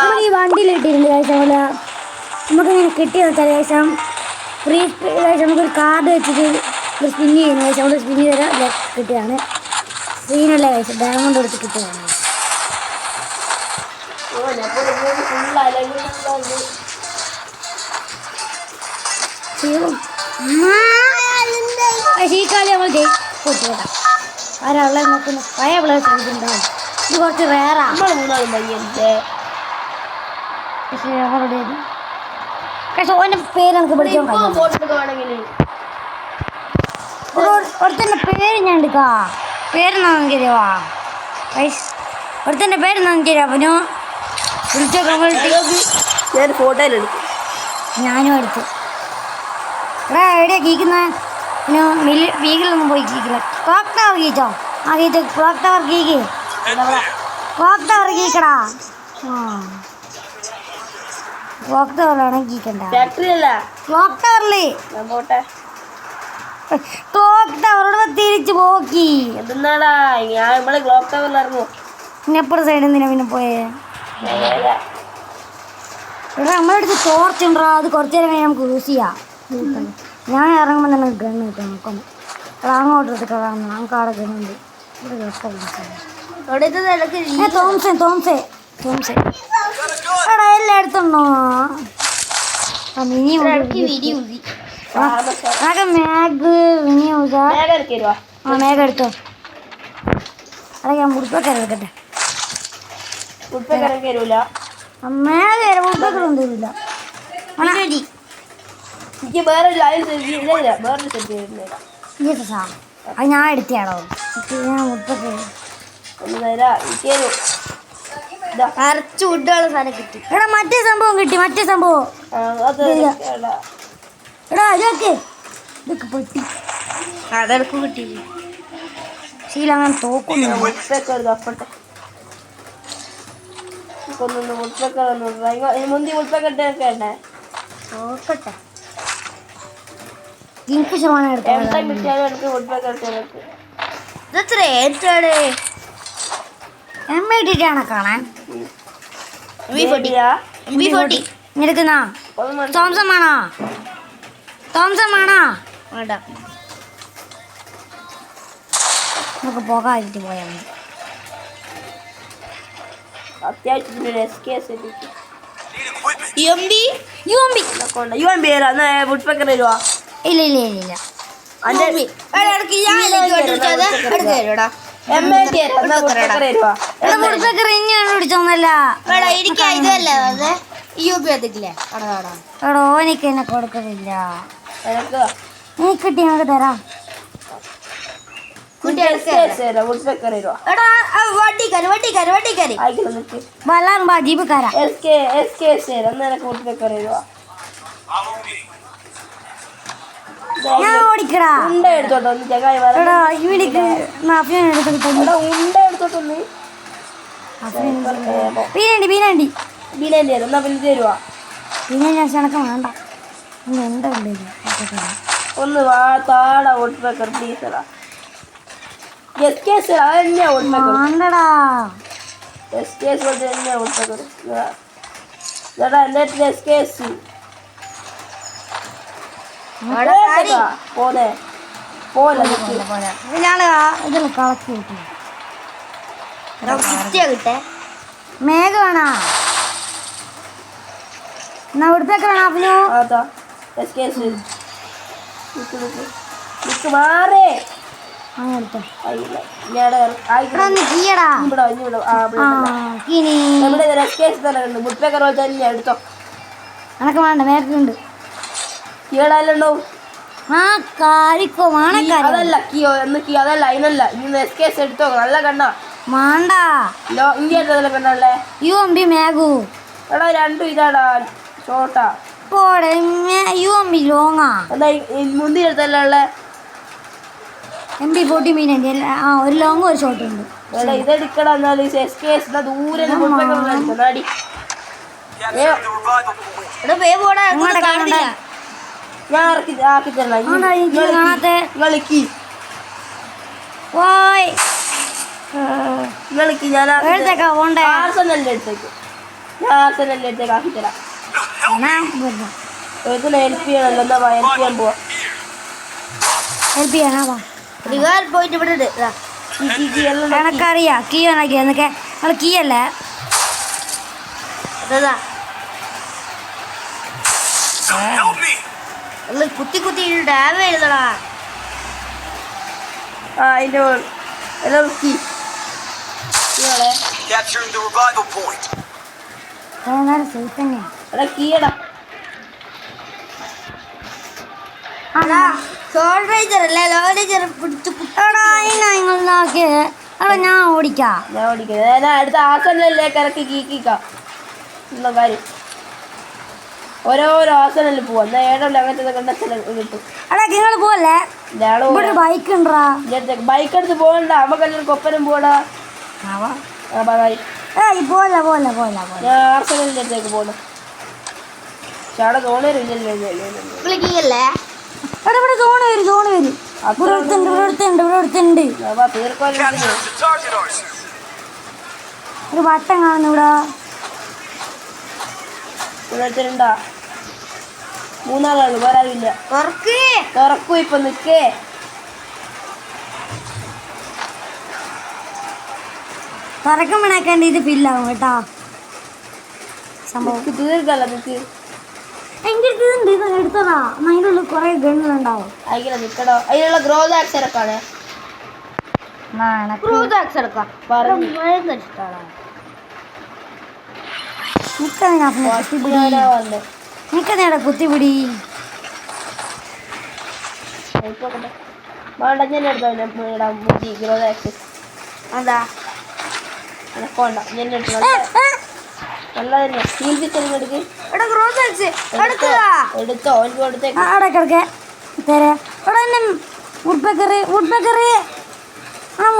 നമ്മൾ ഈ വണ്ടിയിലിട്ടിരുന്നു കഴിച്ച പോലെ നമുക്കിങ്ങനെ കിട്ടിയ വെച്ചാൽ ശേഷം ഫ്രീ നമുക്കൊരു കാർഡ് വെച്ചിട്ട് ഒരു സ്പിൻ ചെയ്യുന്ന കഴിച്ചാൽ നമ്മൾ സ്പിൻ ചെയ്ത കിട്ടിയതാണ്. സ്ക്രീനല്ല കഴിച്ചത് ഡയമണ്ട് കൊടുത്ത് കിട്ടിയതാണ്. ഈ കളി നമ്മൾ ജയിക്കോട്ടാ. ആരാളെ നോക്കുന്ന പഴയ പ്ലേസ് എടുത്തിട്ടുണ്ടാവും. ഇത് കുറച്ച് റേറാ. പക്ഷെ ഓൻ്റെ പേര് നമുക്ക് പിടിക്കാൻ ഒരുത്തൻ്റെ പേര് ഞാൻ എടുക്കാം. പേരെന്നാ ഒരുത്തൻ്റെ പേരെന്നാ അവനോ വിളിച്ചോ ഞാൻ ഫോട്ടോയിലെടുത്തു. ഞാനും എടുത്തു. എടാ എവിടെയാ കീക്കുന്ന പിന്നെ വീക്കിലൊന്നും പോയി കീക്കില്ല. ക്ലോക്ക് ടവർ കീച്ചോ? ആ കീച്ചോ. ക്ലോക്ക് ടവർ കീക്ക്. ക്ലോക്ക് ടവർ കീക്കടാ. ക്ലോക്ക് ടവറിലാണ് കീക്കണ്ട. ക്ലോക്ക് ടവറില് ക്ലോക്ക് ടവറോട് തിരിച്ചു പോക്കി. എന്തെന്നാടാ ഞാൻ നമ്മളെ ക്ലോക്ക് ടവറിലായിരുന്നു. പിന്നെ എപ്പോഴും സൈഡിൽ നിന്നാ പിന്നെ പോയേ? എടാ നമ്മളെടുത്ത് ടോർച്ച് ഉണ്ടോ? അത് കുറച്ച് നേരം കഴിഞ്ഞ് നമുക്ക് യൂസ് ചെയ്യാം. ഞാൻ ഇറങ്ങുമ്പോൾ തന്നെ ഗണ്ണ് കിട്ടും. നോക്കണം. എടാ അങ്ങോട്ട് എടുത്തിട്ട് നമുക്ക് അവിടെ ഗണ്ണുണ്ട്. തോംസേ എടാ എല്ലാം എടുത്തുണ്ടോ? Mini മാഗ് mini യൂസാ. ആ മേഘ എടുത്തോ. അതൊക്കെ ഞാൻ മുടിപ്പൊക്കെ എടുക്കട്ടെ. മേഘ മുടിപ്പൊക്കെ തരില്ല. എനിക്ക് വേറെ അത് ഞാൻ എടുത്താണോ? ഞാൻ മുടിപ്പൊക്കെ അരച്ചു വിട്ടുള്ള സാധനം കിട്ടി. എടാ മറ്റേ സംഭവം കിട്ടി. മറ്റേ സംഭവം എടാ ഇതൊക്കെ ഇതൊക്കെ പൊട്ടി. അതെടുക്കും കിട്ടി. ശീല അങ്ങനെ തോക്കുന്നു. മുന്തി മുൾപ്പക്കെട്ടൊക്കെ ഉണ്ടേ നോക്കട്ടെ. കിങ്ഫിഷറാണ് എടുത്തിട്ടാണ് കാണാൻ. എടുക്കുന്ന തോംസൺ വേണോ? തോംസൺ വേണോ? വേണ്ട. നമുക്ക് പോകാതിട്ട് പോയാൽ മതി. ഇല്ല ഇല്ല ഇല്ല പിടിച്ചോന്നല്ല. എടോ എനിക്ക് എന്നെ കൊടുക്കുന്നില്ല. നീ കിട്ടി ഞങ്ങൾക്ക് തരാം. ഞാൻ ഓടിക്കടാ. ബീനാണ്ടി ഞാൻ ക്ഷണക്കം വേണ്ട. ഒന്ന് താട ഒട്ടുപെക്കർ പ്ലീസടാ. വേണ്ടടാ. മേഘ വേണോ? എന്നാ ഇവിടുത്തേക്ക് വേണോ? എടുത്തോ. അനക്ക് വേണ്ട. മേക്കുണ്ട്. കീഴല്ലോ. ആ കാരിക്കോ അതല്ല കിയോ എന്ന് കീ അതല്ല അതിനല്ല. ഇന്ന് എസ്കേസ് എടുത്തോ. നല്ല കണ്ണ മാണ്ട. ഇന്ത്യ കണ്ണല്ലേ. യു എം ബി മേഘു. എടാ രണ്ടും ഇതാടാ ഷോർട്ടാ. പോടെ യു എം ബി ലോങ്ങാ. എന്താ മുന്തി എടുത്തല്ലേ ഉള്ളേ? MB40 മീനുണ്ട്. ഒരു ലോങ്ങും ഒരു ഷോർട്ടും ഉണ്ട്. ഇതെടുക്കടാ. എന്നാലും ദൂരെ ഞാൻ ആക്കി തരണം. ഞാൻ ആർസനലിന്റെ അടുത്തേക്ക് ആക്കി തരാം. ഞാൻ വരുന്നു. ഇതിന് ഹെൽപ്പ് ചെയ്യണല്ലോ. എന്നാ ഹെൽപ്പ് ചെയ്യാൻ പോവാ. ഹെൽപ്പ് ചെയ്യാനാ വാ. റിവാൽ പോയിട്ട് ഇവിടെ ഉണ്ട്. എല്ലാം എനക്കറിയാം കീ ഉണ്ടാക്കി എന്നൊക്കെ നമ്മൾ കീ അല്ലേ അതാ കുത്തി കുത്തി ഡാമേജ് എഴുതടാ. ആ അതിന്റെ എല്ലാം key Capturing the revival point. നേരം സേഫ് തന്നെയാ. എടാ കീയടാ. ഞാൻ ഓടിക്കാം. ഞാൻ ഓടിക്കുന്നത് ഞാൻ അടുത്ത ആസനലിലേക്ക് ഇറക്കി കീക്കിക്കാം. എന്ന കാര്യം ഓരോരോ ആസനലിൽ പോവാം. എന്നാൽ ഏഴല്ല അങ്ങനത്തെ കണ്ട കിട്ടും. എടാ നിങ്ങൾ പോലെ ബൈക്ക് ഉണ്ടാ ബൈക്ക് എടുത്ത് പോകണ്ട. നമുക്കെല്ലാവർക്കും ഒപ്പനം പോടാ. പോലെ പോലെ പോലെ ഞാൻ ആർസനലിൻ്റെ അടുത്തേക്ക് പോകണം. പക്ഷെ അവിടെ തോന്നരുന്നില്ലേ. എടാ ഇവിടെ സോണ് വരും സോണ് വരും. ഇവിടെ അടുത്തുണ്ട് ഇവിടെ അടുത്തുണ്ട് ഇവിടെ അടുത്തുണ്ട്. തീർക്കാനും Capture the target arsenal. ഒരു വട്ടം കാണുന്നു ഇവിടെ. ഇവിടെണ്ടാ മൂന്നാളാണ്. വേറെ ആരുമില്ല. തുറക്കൂ. ഇപ്പൊ നിക്കേ. തുറക്കുമ്പോഴേക്കാണ്ട് ഇത് ഫില്ലാവും കേട്ടാ സംഭവം. തീർക്കല്ല നിക്ക്. എൻ്റെ അടുത്ത് ഇതുണ്ട്. ഇത് എടുത്തതാ. അതിൻ്റെ ഉള്ളിൽ കുറേ ഗണ്ണുകളുണ്ടാവും. അയക്കല നിക്കടോ. അതിനുള്ള ഗ്രോത്ത് ആക്സ് ഇറക്കാണ്. ഗ്രോത്ത് ആക്സ് ഇറക്കാം. പറഞ്ഞു നിക്കണേടാ കുത്തിപിടി. വേണ്ട ഞാൻ എടുത്തോ. മുടി ഗ്രോത്ത് ആക്സ് എന്താ എനക്കോണ്ട. ഞാൻ എടുത്തു. നല്ല തന്നെ സ്റ്റീൽ പിസ്റ്റൽ എടുക്ക്. എടുത്തോ. എനിക്ക് കൊടുത്തേക്ക്. അടക്കിടക്കെ തരാ. ഇവിടെ തന്നെ ഉടുപ്പക്കറി ഉടുപ്പക്കറി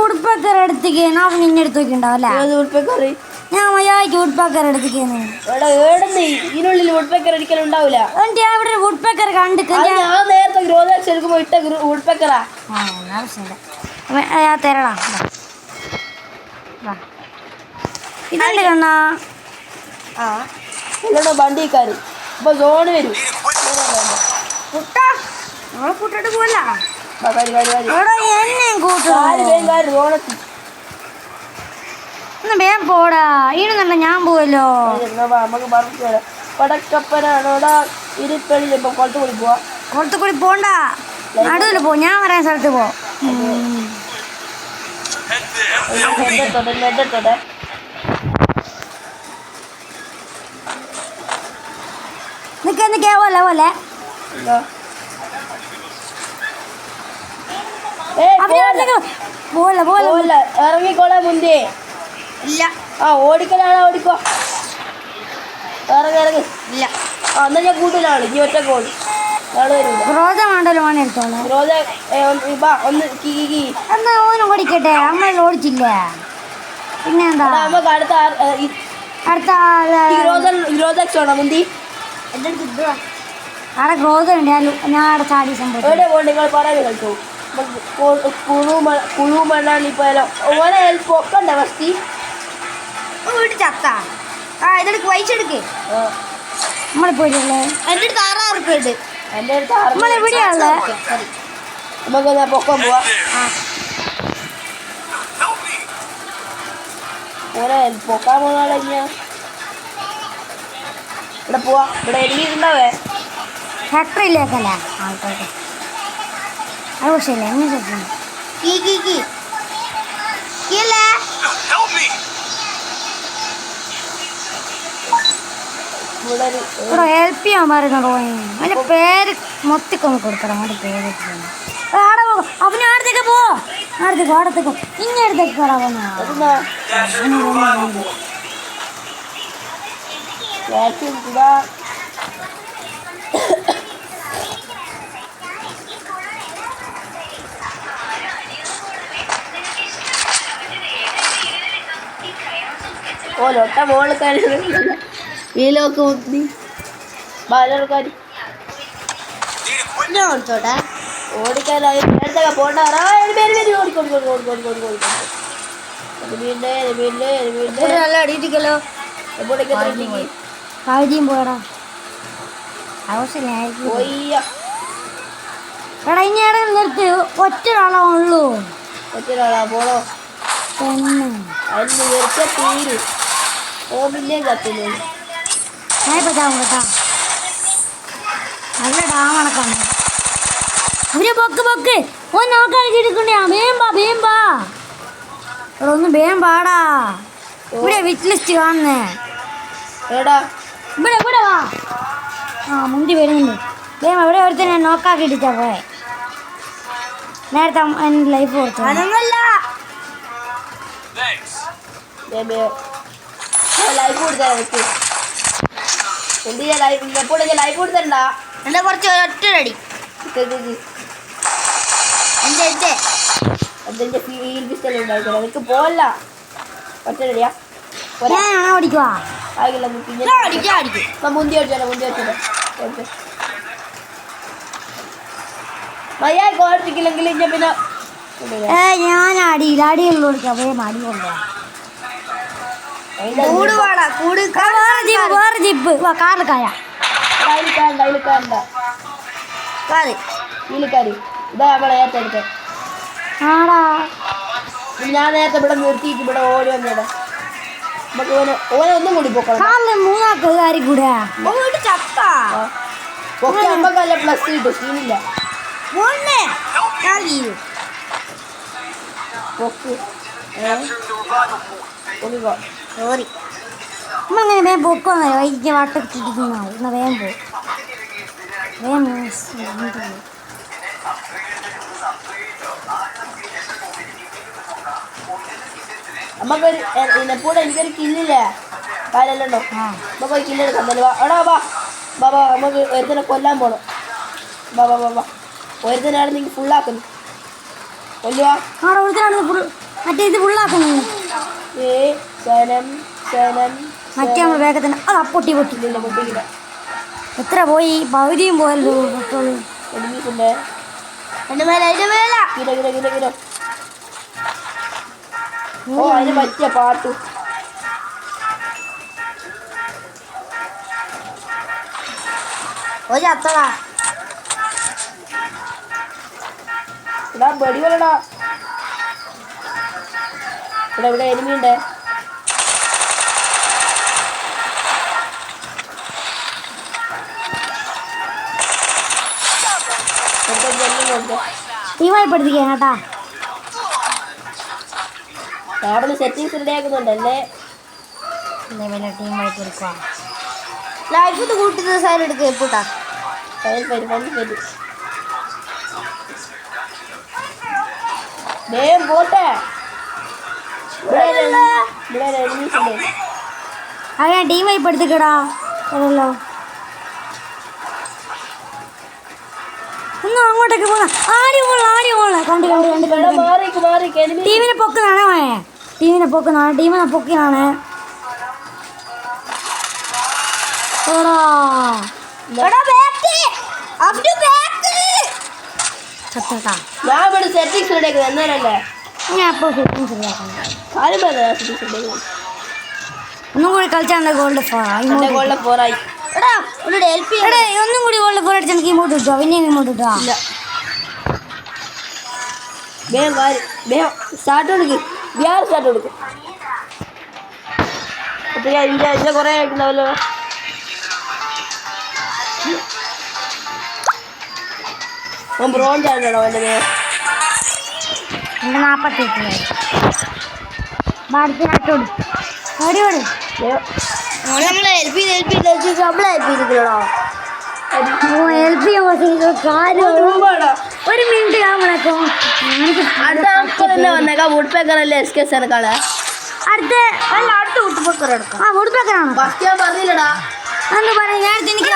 ഉടുപ്പക്കറി എടുത്തേക്ക്. ഞാൻ നിന്നെ എടുത്ത് നോക്കിണ്ടാവല്ലേ. ഏത് ഉൾപ്പക്കറി? ഞാൻ മര്യാദയ്ക്ക് ഉടുപ്പക്കറി എടുത്തേക്കുന്നു. ഇവിടെ ഏടുന്ന് ഇതിനുള്ളിൽ ഉൾപ്പക്കർ ഒരിക്കലും ഉണ്ടാവില്ല. എന്നിട്ട് ഞാൻ ഇവിടെ ഉടുപ്പക്കറി കണ്ടിട്ട് ഞാൻ നേരത്തെ ഗ്രോത്ത് എടുക്കുമ്പോ ഇട്ട ഉൾപ്പക്കറാ. ഞാൻ തരടാ. ഇതുണ്ട് കണ്ണാ. ഇല്ലടോ വണ്ടിക്കാര് ഇപ്പൊ സോണ് വരും. നമ്മളെ കൂട്ടിട്ട് പോവല്ല. വേഗം പോടാ. ഈടുന്നല്ല ഞാൻ പോവല്ലോ. നമുക്ക് പറഞ്ഞു തരാം. പടക്കപ്പനാണോടാ ഇരിപ്പള്ളി. ഇപ്പൊ കൊളത്തുകൂടി പോവാ. കൊളത്തുകൂടി പോണ്ട. നടുവിൽ പോ. ഞാൻ പറയാൻ സ്ഥലത്ത് പോ. നെട്ടത്തോടെ നിക്കേ പോലെ പോലെ പോലെ പോലെ ഇറങ്ങിക്കോളാ മുന്നേ. ഇല്ല. ആ ഓടിക്കലാണ്. ഓടിക്കോ. ഇറങ്ങി. ഇല്ല. എന്നാ ഞാൻ കൂട്ടിലാണ്. ഈ ഒറ്റ കോൾ നാളെ വരൂല. റോജ വേണ്ടല്ലോ മോനെ എടുത്തോളാം. റോജ ഒന്ന് കീ എന്നാ ഓനും ഓടിക്കട്ടെ. അമ്മ ഓടിച്ചില്ല. പിന്നെ എന്താ നമുക്ക് അടുത്ത ഗ്രോതക്സ് മുന്തി എൻ്റെ അടുത്ത് അവിടെ ഗ്രോത ഉണ്ട്. ഞാൻ അവിടെ ചാടി സംഭവം എവിടെ പോകണ്ട. നിങ്ങൾ പറയാൻ കളിച്ചു. കുഴു മണ്ണാണ് ഇപ്പോഴല്ലോ. ഓനെ ഹെൽപ്പ് ഒക്കണ്ട ഫസ്റ്റ് വീട്ടിൽ ചത്ത. ഇതെടുക്ക് പൈസ എടുക്ക്. നമ്മളെ പോയിട്ടല്ലേ. എൻ്റെ അടുത്ത് 6,000 റുപ്യ ഉണ്ട്. എൻ്റെ അടുത്ത് നമ്മളെവിടെയാണല്ലേ. നമുക്ക് ഞാൻ പൊക്കം പോവാം. ഓനെ പൊക്കാൻ പോകുന്നാളെ ഞാൻ ഇവിടെ പോവാ. ഇവിടെ എഴുതിയിട്ടുണ്ടാവേ ഫാക്ടറിയിലേക്കല്ലേ ആൾക്കാർക്ക്. അത് പക്ഷേ എങ്ങനെ ഇവിടെ ഹെൽപ്പ് ചെയ്യാൻ പറയുന്നുണ്ടോ. അതിൻ്റെ പേര് മൊത്തിക്കൊന്ന് കൊടുക്കണം. അവൻ്റെ പേര് അവിടെ പോകും. അപ്പം അടുത്തേക്ക് പോ. അടുത്തേക്ക് അവിടത്തേക്കോ ഇങ്ങനെ അടുത്തേക്ക് കയറാൻ പോകുന്ന ഓലൊട്ട മോൾക്കാരി ഇതിലൊക്കെ മുത്തി ബാലർക്കാർ ഓടിച്ചോട്ടെ. ഓടിക്കാനായി നേരത്തെ പോണ്ട. നല്ല അടിയിട്ടിക്കല്ലോ. എപ്പോഴേക്ക് കാര്യം പോയടാ ആവശ്യമില്ലായിരിക്കും പോയ്യ എടാ ഇനി ഇടയിൽ നിർത്തി ഒറ്റ ഒരാളേ ഉള്ളൂ ഒറ്റൊരാളാ പോണോ തന്നെ അതിന് വെറുതെ തീരു ഓ പിന്നെ കത്തില്ലേ ഞാൻ ഇപ്പൊ ചാവും കേട്ടാ നല്ല ഡാമണക്കാണ് അവരെ പൊക്ക് ഓ നോക്കാടിക്കണ്ടേ വേമ്പാ എടാ ഒന്ന് വേമ്പാടാ ഇവിടെ വിറ്റ് ലിസ്റ്റ് കാണുന്നേ എടാ ഇവിടെ വാ ആ മുന്തി വരുന്നുണ്ട് വേം അവിടെ ഒരുത്തന്നെ നോക്കാക്കിട്ടിട്ടാ പോയെ നേരത്തെ എൻ്റെ ലൈഫ് കൊടുത്തു അതൊന്നല്ല Thanks. ലൈഫ് കൊടുത്താ എനിക്ക് എന്ത് ചെയ്യാൻ ലൈഫ് എപ്പോഴേക്ക് ലൈഫ് കൊടുത്തണ്ട എൻ്റെ കുറച്ച് ഒറ്റടി അതിന്റെ ഫീൽ പിസ്റ്റൽ ഉണ്ടായിക്കോളെ എനിക്ക് പോല്ല ഒറ്റടിയാ ഞാനാണോ ഓടിക്കുവാ ആകില്ല മുന്തി അടിച്ചോട്ടെ മയ്യാ കോടിക്കില്ലെങ്കിൽ ഇഞ്ഞ പിന്നെ ഞാൻ അടിയിൽ ഓടിക്കാം വേം അടി കൊണ്ടുപോവാ വേറെ ജിപ്പ് വാ കാറിൽ കായ വീലിക്കാരി ഇതാ നമ്മളെ ഏറ്റെടുക്ക ആടാ ഞാൻ നേരത്തെ ഇവിടെ നിർത്തിയിട്ട് ഇവിടെ ഓടി വന്നേടാ നമുക്ക് ഓനെ ഒന്നും കൂടി പോക്കണം കാറിൽ മൂന്നാക്ക് കാര്യം കൂടെ ഒക്കെ അമ്മക്കല്ല പ്ലസ് കിട്ടും സീനില്ല പൊക്ക് Capturing the revival point. ഒന്നിക്കോ സോറി നമ്മളിങ്ങനെ വേഗം പൊക്കോന്നോ വൈകിട്ട് വട്ടത്തിട്ടിരിക്കുന്ന എന്നാ വേഗം പോ നമുക്കൊരു എപ്പോഴും എനിക്കൊരു കില്ലില്ലേ കാലല്ലോ നമുക്കൊരു കില്ലെടുക്കാം എടാ ബാബാ നമുക്ക് ഒരുത്തനെ കൊല്ലാൻ പോണം ബാബാ ഒരുത്തനാണ് നിങ്ങൾ ഫുള്ളാക്കുന്നു കൊല്ലുവാ ആടെ ഒരുത്തനാണ് മറ്റേ ഇത് ഫുള്ളാക്കുന്നു ശനം മറ്റേ നമ്മൾ വേഗത്തിന് അതാ പൊട്ടി ഇല്ല പൊട്ടിക്കില്ല എത്ര പോയി പകുതിയും പോയല്ലോ പെട്രോള് എനിമിക്കുണ്ട് എൻ്റെ മേലെ അതിൻ്റെ മേല കിലോ ഓ അതിന് പറ്റിയ പാട്ടു ഒരു ചത്തടാ എടാ വെടിവെല്ലടാ ഇവിടെ എനിമിയുണ്ട് ടീമായി പഠിപ്പിക്കാൻ കേട്ടാ അവിടെ സെറ്റിങ്സ് റെഡിയാക്കുന്നുണ്ടല്ലേ ടീമായിട്ട് എടുക്കുക ലൈഫ് ഇത് കൂട്ടുന്ന സൈഡ് എടുക്കുക എപ്പോട്ടാ പോട്ടെ അത് ഞാൻ ടീമായി പഠിത്തിക്കടാ അതല്ലോ ഒന്നും അങ്ങോട്ടേക്ക് പോന്ന ആടി പോണ കണ്ടു ടീമിനെ പൊക്കുന്നതാണേ മോനെ ടീമിനെ പൊക്കിനാണ് ഞാൻ ഇവിടെ സെറ്റിങ്സ് റെഡിയാക്കുന്നത് എന്നാലല്ലേ ഞാൻ അപ്പോൾ സെറ്റിങ്സ് ശരിയാക്കണം ഒന്നും കൂടി കളിച്ചാൽ ഗോൾഡ് ഫോറായി ഒന്നും കൂടി ഗോൾഡ് ഫോർ അടിച്ചാൽ എനിക്ക് ഇങ്ങോട്ട് കിട്ടുക പിന്നെ ഇങ്ങോട്ട് കിട്ടുക സ്റ്റാർട്ട് കൊടുക്കും സ്റ്റാർട്ട് കൊടുക്കും അപ്പൊ ഇതിന്റെ കുറെ ആയിട്ടുണ്ടാവല്ലോ ബ്രോഞ്ച് ആണോ എൻ്റെ എൻ്റെ 48 ബാഡ്സിനാട്ടോട് ഓടിയോട് നമ്മൾ ഹെൽപ്പ് ഒരു മിനിറ്റ് ഞാൻ വിളക്കും അടുത്ത വുഡ് പേക്കറല്ലേ എസ് കെ സെനക്കാളെ അടുത്ത വുഡ് പേക്കർ എടുക്കാം ആ വുഡ് പേക്കറാണോ ഫസ്റ്റ് ഞാൻ പറഞ്ഞില്ലടാ എന്താ പറയാ ഞാൻ എനിക്ക്